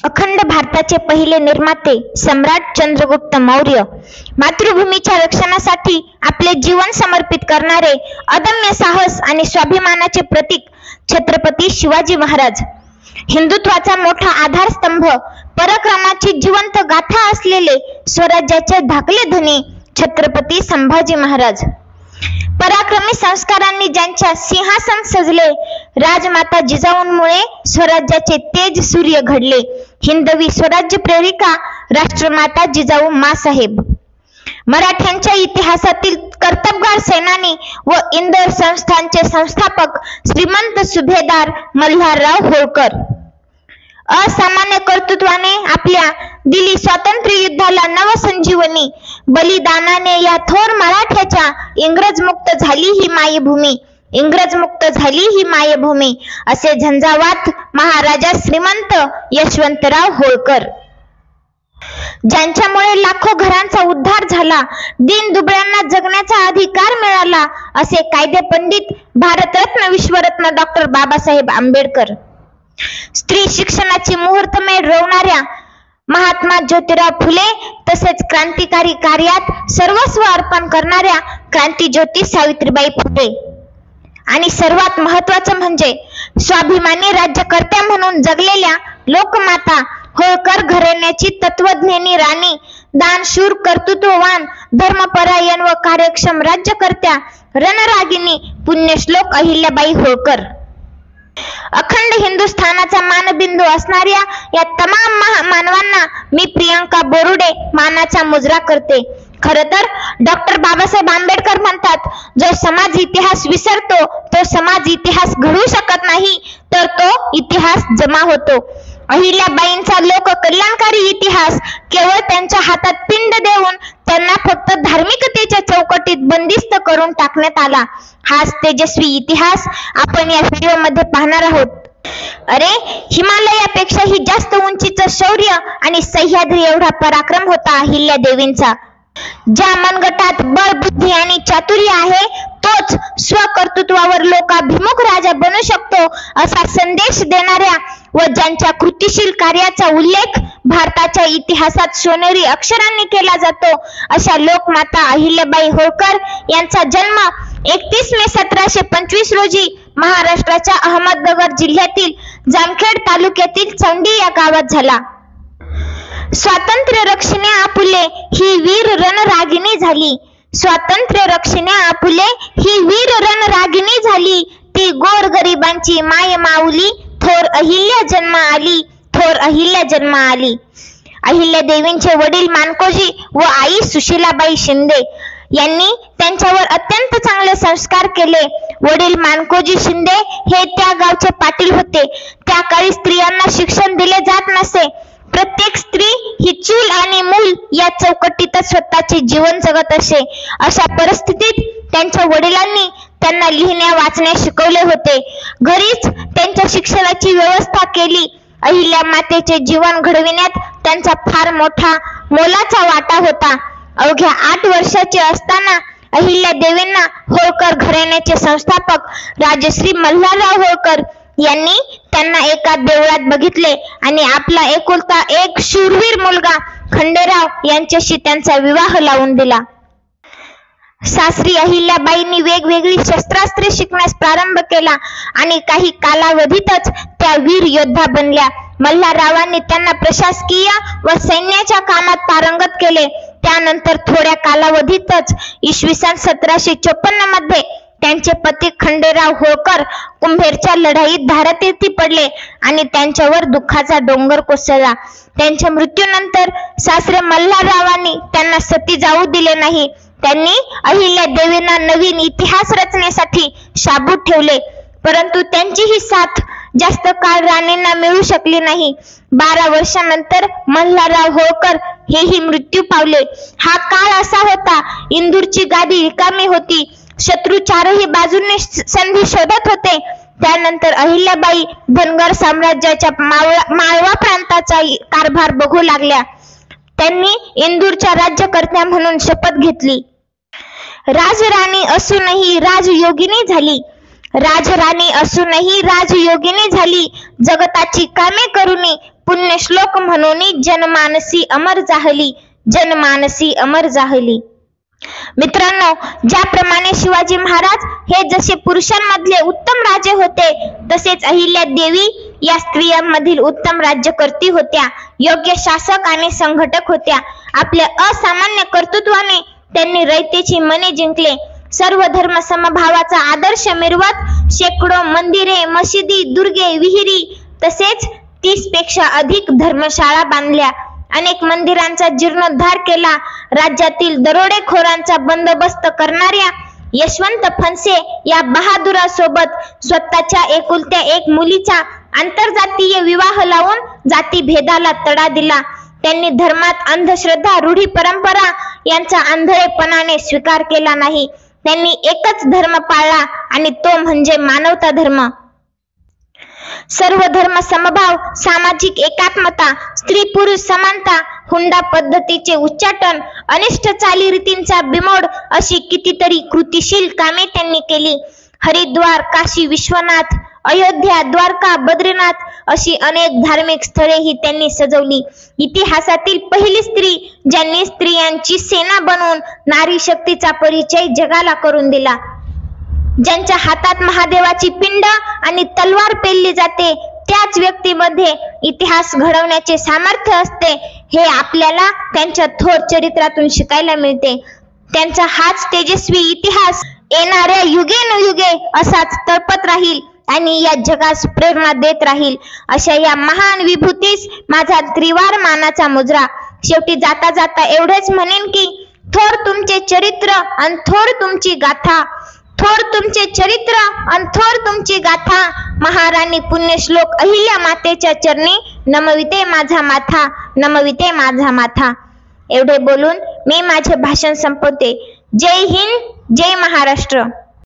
अखंड भारताचे पहिले निर्माते सम्राट चंद्रगुप्त मौर्य, मातृभूमीच्या रक्षणासाठी आपले जीवन समर्पित करणारे अदम्य साहस आणि स्वाभिमानाचे प्रतीक छत्रपती शिवाजी महाराज, हिंदुत्वाचा मोठा आधारस्तंभ, पराक्रमाची जिवंत गाथा असलेले स्वराज्याचे धाकले धनी छत्रपती संभाजी महाराज, पराक्रमी संस्कारांनी ज्यांच्या सिंहासन सजले, राजमाता जिजाऊंमुळे स्वराज्याचे तेज सूर्य घडले, हिंदवी स्वराज्य प्रेरिका राष्ट्रमाता जिजाऊ मासाहेब, मराठ्यांच्या इतिहासातील कर्तबगार सेनानी व इंदोर संस्थानचे संस्थापक श्रीमंत सुभेदार मल्हारराव होळकर, असामान्य कर्तृत्वाने आपल्या दिली स्वातंत्र्य युद्धाला नवसंजीवनी, बलिदानाने या थोर मराठ्याच्या इंग्रज मुक्त झाली ही मायभूमी, इंग्रज मुक्त झाली ही मायभूमी, असे झंझावात महाराजा श्रीमंत यशवंतराव होळकर, ज्यांच्यामुळे लाखो घरांचा उद्धार झाला, दीन दुबळ्यांना जगण्याचा अधिकार मिळाला, असे कायदे पंडित भारतरत्न विश्वरत्न डॉक्टर बाबासाहेब आंबेडकर, स्त्री शिक्षणाची मुहूर्तमेढ रोवणाऱ्या महात्मा ज्योतिराव फुले, तसेच क्रांतिकारी कार्यात सर्वस्व अर्पण करणाऱ्या क्रांतिज्योती सावित्रीबाई फुले, आणि सर्वात महत्वाचं म्हणजे स्वाभिमानी राज्यकर्त्या म्हणून जगलेल्या लोकमाता होळकर घराण्याची तत्वज्ञानी राणी, दानशूर कर्तृत्ववान धर्मपरायण व कार्यक्षम राज्यकर्त्या रणरागिणी पुण्यश्लोक अहिल्याबाई होळकर, अखंड हिंदुस्थानाचा मानबिंदू असणाऱ्या या तमाम मानवांना मी प्रियांका बोरुडे मानाचा मुजरा करते. खरं तर डॉक्टर बाबासाहेब आंबेडकर म्हणतात, जो समाज इतिहास विसरतो तो समाज इतिहास घडू शकत नाही, तर तो इतिहास जमा होतो. अहिल्याबाईंचा लोक कल्याणकारी इतिहास केवळ त्यांच्या हातात पिंड देऊन त्यांना फक्त धार्मिकतेच्या चौकटीत बंदिस्त करून टाकण्यात आला. हाच तेजस्वी इतिहास आपण या व्हिडिओमध्ये पाहणार आहोत. अरे, हिमालयापेक्षाही जास्त उंचीचं शौर्य आणि सह्याद्री एवढा पराक्रम होता अहिल्या देवींचा. ज्या मनगटात बळ, बुद्धी आणि चातुर्य आहे तोच स्वकर्तृत्वावर लोकाभिमुख राजा बनू शकतो, असा संदेश देणाऱ्या व ज्यांच्या कृतिशील कार्याचा उल्लेख भारताच्या इतिहासात सोनेरी अक्षरांनी केला जातो, अशा लोकमाता अहिल्याबाई होळकर यांचा जन्म 31 मे 1725 रोजी महाराष्ट्राच्या अहमदनगर जिल्ह्यातील जामखेड तालुक्यातील चौंडी या गावात झाला. स्वातंत्र्य रक्षणे आपुले ही वीर रणरागिणी झाली, स्वातंत्र्य रक्षणे आपुले ही वीर रणरागिणी झाली, ती गोर गरिबांची माय माऊली, थोर अहिल्या जन्म आली, थोर अहिल्या जन्म आली. अहिल्या देवींचे वडील मानकोजी व आई सुशीलाबाई शिंदे यांनी त्यांच्यावर अत्यंत चांगले संस्कार केले. वडील मानकोजी शिंदे हे त्या गावचे पाटील होते. त्या काळी स्त्रियांना शिक्षण दिले जात नसे. प्रत्येक स्त्री ही चूल आणि मूल या चौकटीतच स्वतःचे जीवन जगत असे. अशा परिस्थितीत त्यांच्या वडिलांनी त्यांना लिहिण्या वाचण्या शिकवले होते. घरीच त्यांच्या शिक्षणाची व्यवस्था केली. अहिल्या मातेचे जीवन घडविण्यात त्यांचा फार मोठा मोलाचा वाटा होता. अवघ्या 8 वर्षाचे असताना अहिल्या देवींना होळकर घराण्याचे संस्थापक राजश्री मल्हारराव होळकर यांनी त्यांना एका देवळात बघितले आणि आपला एकुलता एक शूरवीर मुलगा खंडेराव यांच्याशी त्यांचा विवाह लावून दिला. सासरी अहिल्याबाईंनी वेगवेगळी शस्त्रास्त्रे शिकण्यास प्रारंभ केला आणि काही कालावधीतच त्या वीर योद्धा बनल्या. मल्हाररावांनी त्यांना प्रशासकीय व सैन्याच्या कामात पारंगत केले. त्यानंतर थोड्या कालावधीतच इसवी सन 1754 मध्ये त्यांचे पती खंडेराव होळकर कुंभेरच्या लढाईत धारातीर्थी पडले आणि त्यांच्यावर दुःखाचा डोंगर कोसळला. त्यांच्या मृत्यूनंतर सासरे मल्हाररावांनी त्यांना सती जाऊ दिले नाही. त्यांनी अहिल्या देवींना नवीन इतिहास रचनेसाठी शाबूत ठेवले, परंतु त्यांची ही साथ जास्त काळ राणींना मिळू शकली नाही. 12 वर्षांनंतर मल्हारराव होळकर हेही मृत्यू पावले. हा काळ असा होता, इंदूरची गादी रिकामी होती. शत्रू चारही बाजूंनी संधी शोधत होते. त्यानंतर अहिल्याबाई धनगर साम्राज्याच्या माळवा प्रांताचा कारभार बघू लागल्या. त्यांनी इंदूरच्या राज्यकर्त्या म्हणून शपथ घेतली. राजराणी असूनही राजयोगिनी झाली. राजराणी असूनही राजयोगिनी झाली, जगताची कामे करुनी पुण्यश्लोक म्हणून जनमानसी अमर जाहली, जनमानसी अमर जाहली. मित्रांनो, ज्याप्रमाणे शिवाजी महाराज हे जसे पुरुषांमधले उत्तम राजे होते, तसेच अहिल्यादेवी या स्त्रियांमधील उत्तम राज्यकर्ती होत्या, योग्य शासक आणि संघटक होत्या. आपल्या असामान्य कर्तृत्वाने त्यांनी रयतेची मने जिंकले. सर्व धर्म समभावाचा आदर्श मिरवत शेकडो मंदिरे, मशिदी, दुर्गे, विहिरी तसेच 30 पेक्षा अधिक धर्मशाळा बांधल्या. अनेक मंदिरांचा जीर्णोद्धार केला. राज्यातील दरोडेखोरांचा बंदोबस्त करणाऱ्या यशवंत फणसे या बहादुरासोबत स्वतःच्या एकुलत्या एक मुलीचा आंतरजातीय विवाह लावून जातीभेदाला तडा दिला. त्यांनी धर्मात अंधश्रद्धा, रूढी परंपरा यांचा आंधळेपणाने स्वीकार केला नाही. त्यांनी एकच धर्म पाळला आणि तो म्हणजे मानवता धर्म. सर्व धर्म समभाव, सामाजिक एकात्मता, स्त्री पुरुष समानता, हुंडा पद्धतीचे उच्चाटन, अनिष्ट चालीरीतींचा बिमोड अशी कितीतरी कृतिशील कामे त्यांनी केली. हरिद्वार, काशी विश्वनाथ, अयोध्या, द्वारका, बद्रीनाथ अशी अनेक धार्मिक स्थळेही त्यांनी सजवली. इतिहासातील पहिली स्त्री ज्यांनी स्त्रियांची सेना बनवून नारी शक्तीचा परिचय जगाला करून दिला. ज्यांच्या हातात महादेवाची पिंड आणि तलवार पेलली जाते, त्याच व्यक्तीमध्ये इतिहास घडवण्याचे सामर्थ्य असते, हे आपल्याला त्यांच्या थोर चरित्रातून शिकायला मिळते. त्यांचा हाच तेजस्वी इतिहास येणाऱ्या युगेनुयुगे असाच तळपत राहील आणि या जगास प्रेरणा देत राहील. अशा या महान विभूतीस माझा त्रिवार मानाचा मुजरा. शेवटी जाता जाता एवढेच म्हणेन की थोर तुमचे चरित्र आणि थोर तुमची गाथा, थोर तुमचे चरित्र आणि थोर तुमची गाथा. महाराणी पुण्यश्लोक अहिल्या मातेच्या चरणी नमविते माझा माथा, नमविते माझा माथा. एवढे बोलून मी माझे भाषण संपवते. जय हिंद, जय महाराष्ट्र.